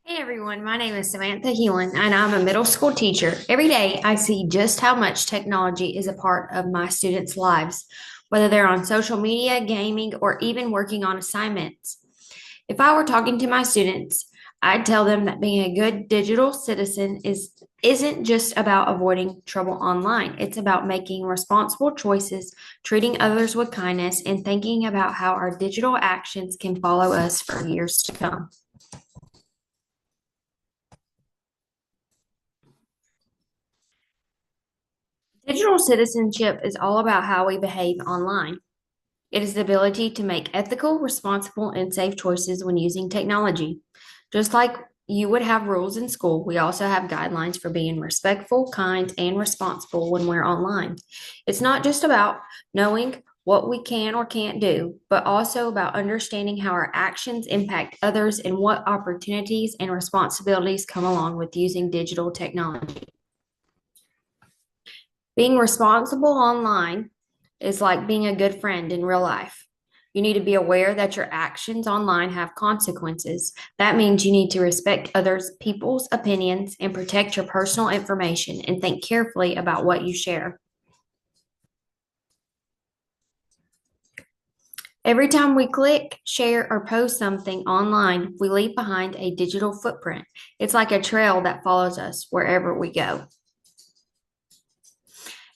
Hey everyone, my name is Samantha Hulin and I'm a middle school teacher. Every day I see just how much technology is a part of my students' lives, whether they're on social media, gaming, or even working on assignments. If I were talking to my students, I'd tell them that being a good digital citizen isn't just about avoiding trouble online. It's about making responsible choices, treating others with kindness, and thinking about how our digital actions can follow us for years to come. Digital citizenship is all about how we behave online. It is the ability to make ethical, responsible, and safe choices when using technology. Just like you would have rules in school, we also have guidelines for being respectful, kind, and responsible when we're online. It's not just about knowing what we can or can't do, but also about understanding how our actions impact others and what opportunities and responsibilities come along with using digital technology. Being responsible online is like being a good friend in real life. You need to be aware that your actions online have consequences. That means you need to respect others' people's opinions and protect your personal information and think carefully about what you share. Every time we click, share, or post something online, we leave behind a digital footprint. It's like a trail that follows us wherever we go.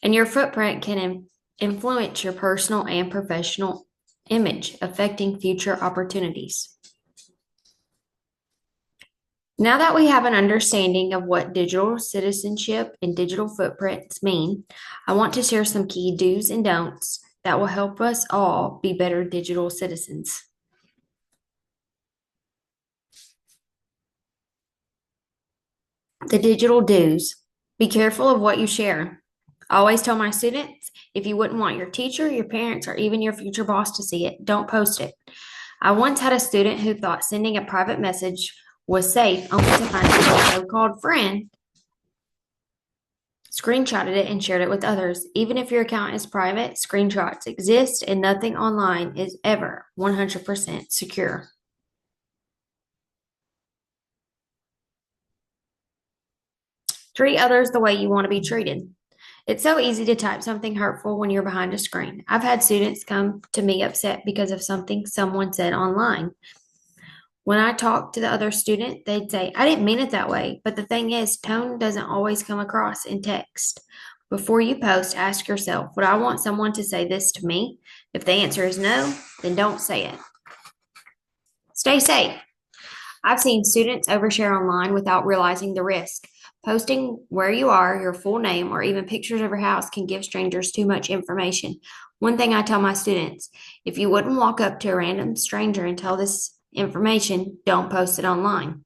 And your footprint can influence your personal and professional image, affecting future opportunities. Now that we have an understanding of what digital citizenship and digital footprints mean, I want to share some key do's and don'ts that will help us all be better digital citizens. The digital do's. Be careful of what you share. I always tell my students if you wouldn't want your teacher, your parents, or even your future boss to see it, don't post it. I once had a student who thought sending a private message was safe, only to find out a so-called friend screenshotted it and shared it with others. Even if your account is private, screenshots exist and nothing online is ever 100% secure. Treat others the way you want to be treated. It's so easy to type something hurtful when you're behind a screen. I've had students come to me upset because of something someone said online. When I talk to the other student, they'd say, I didn't mean it that way. But the thing is, tone doesn't always come across in text. Before you post, ask yourself, would I want someone to say this to me? If the answer is no, then don't say it. Stay safe. I've seen students overshare online without realizing the risk. Posting where you are, your full name, or even pictures of your house can give strangers too much information. One thing I tell my students, if you wouldn't walk up to a random stranger and tell this information, don't post it online.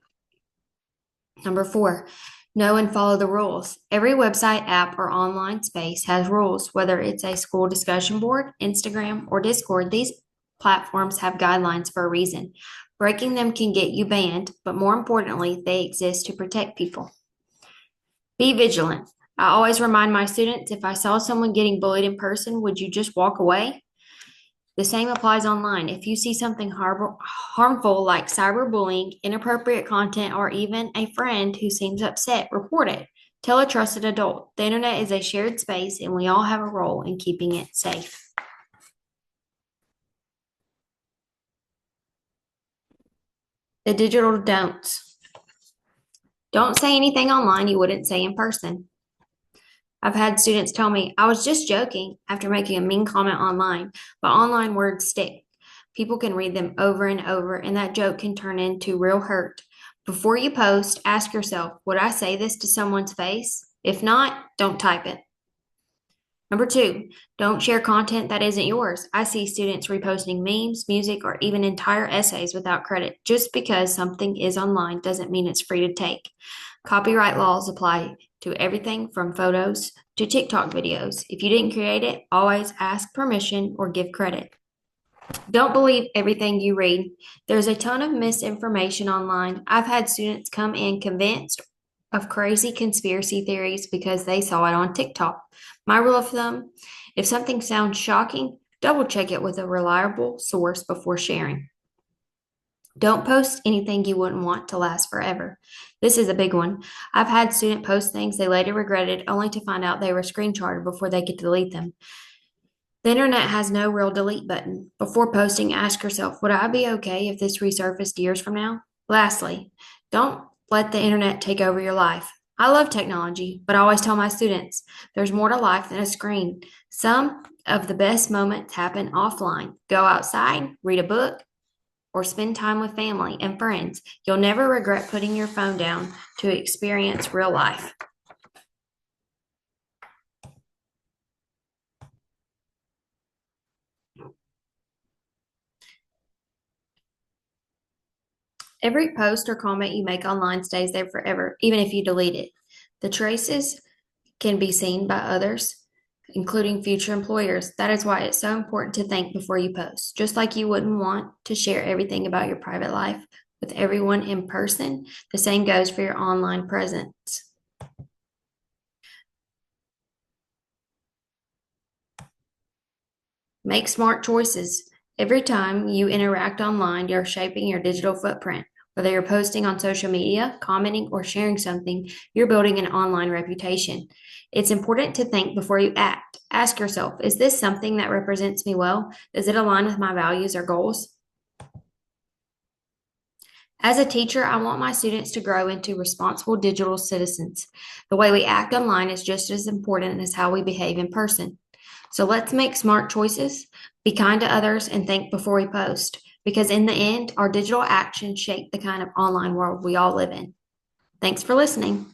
Number four, know and follow the rules. Every website, app, or online space has rules, whether it's a school discussion board, Instagram, or Discord. These platforms have guidelines for a reason. Breaking them can get you banned, but more importantly, they exist to protect people. Be vigilant. I always remind my students if I saw someone getting bullied in person, would you just walk away? The same applies online. If you see something harmful like cyberbullying, inappropriate content, or even a friend who seems upset, report it. Tell a trusted adult. The internet is a shared space and we all have a role in keeping it safe. The digital don'ts. Don't say anything online you wouldn't say in person. I've had students tell me, I was just joking after making a mean comment online, but online words stick. People can read them over and over, and that joke can turn into real hurt. Before you post, ask yourself, would I say this to someone's face? If not, don't type it. Number two, don't share content that isn't yours. I see students reposting memes, music, or even entire essays without credit. Just because something is online doesn't mean it's free to take. Copyright laws apply to everything from photos to TikTok videos. If you didn't create it, always ask permission or give credit. Don't believe everything you read. There's a ton of misinformation online. I've had students come in convinced of crazy conspiracy theories because they saw it on TikTok. My rule of thumb, if something sounds shocking, double check it with a reliable source before sharing. Don't post anything you wouldn't want to last forever. This is a big one. I've had students post things they later regretted only to find out they were screenshotted before they could delete them. The internet has no real delete button. Before posting, ask yourself, would I be okay if this resurfaced years from now? Lastly, don't let the internet take over your life. I love technology, but I always tell my students there's more to life than a screen. Some of the best moments happen offline. Go outside, read a book, or spend time with family and friends. You'll never regret putting your phone down to experience real life. Every post or comment you make online stays there forever, even if you delete it. The traces can be seen by others, including future employers. That is why it's so important to think before you post. Just like you wouldn't want to share everything about your private life with everyone in person, the same goes for your online presence. Make smart choices. Every time you interact online, you're shaping your digital footprint. Whether you're posting on social media, commenting, or sharing something, you're building an online reputation. It's important to think before you act. Ask yourself, is this something that represents me well? Does it align with my values or goals? As a teacher, I want my students to grow into responsible digital citizens. The way we act online is just as important as how we behave in person. So let's make smart choices, be kind to others, and think before we post. Because in the end, our digital actions shape the kind of online world we all live in. Thanks for listening.